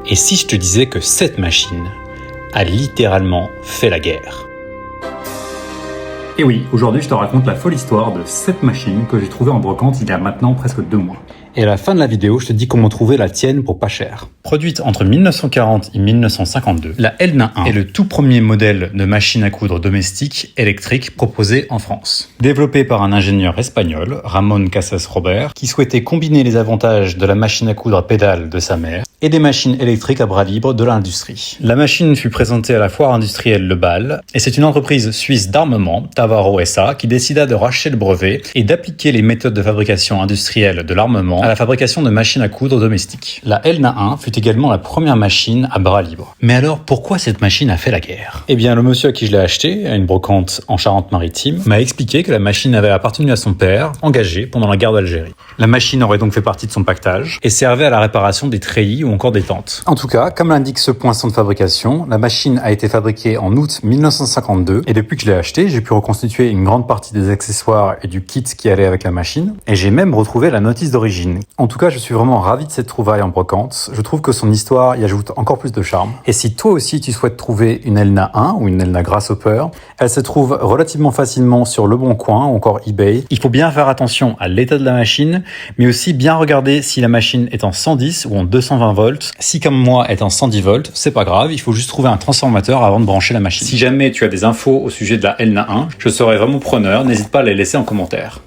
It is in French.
Et si je te disais que cette machine a littéralement fait la guerre? Et oui, aujourd'hui je te raconte la folle histoire de cette machine que j'ai trouvée en brocante il y a maintenant presque 2 mois. Et à la fin de la vidéo, je te dis comment trouver la tienne pour pas cher. Produite entre 1940 et 1952, la Elna 1 est le tout premier modèle de machine à coudre domestique électrique proposé en France. Développée par un ingénieur espagnol, Ramon Casas Robert, qui souhaitait combiner les avantages de la machine à coudre à pédale de sa mère et des machines électriques à bras libres de l'industrie. La machine fut présentée à la foire industrielle Le Bal, et c'est une entreprise suisse d'armement, Tavaro SA, qui décida de racheter le brevet et d'appliquer les méthodes de fabrication industrielle de l'armement à la fabrication de machines à coudre domestiques. La Elna 1 fut également la première machine à bras libres. Mais alors, pourquoi cette machine a fait la guerre? Eh bien, le monsieur à qui je l'ai acheté, à une brocante en Charente-Maritime, m'a expliqué que la machine avait appartenu à son père, engagé pendant la guerre d'Algérie. La machine aurait donc fait partie de son pactage et servait à la réparation des treillis ou encore des tentes. En tout cas, comme l'indique ce poinçon de fabrication, la machine a été fabriquée en août 1952 et depuis que je l'ai acheté, j'ai pu reconstituer une grande partie des accessoires et du kit qui allait avec la machine et j'ai même retrouvé la notice d'origine. En tout cas, je suis vraiment ravi de cette trouvaille en brocante. Je trouve que son histoire y ajoute encore plus de charme. Et si toi aussi tu souhaites trouver une Elna 1 ou une Elna Grasshopper, elle se trouve relativement facilement sur Le Bon Coin ou encore eBay. Il faut bien faire attention à l'état de la machine, mais aussi bien regarder si la machine est en 110 ou en 220 volts. Si comme moi est en 110 volts, c'est pas grave, il faut juste trouver un transformateur avant de brancher la machine. Si jamais tu as des infos au sujet de la Elna 1, je serais vraiment preneur, n'hésite pas à les laisser en commentaire.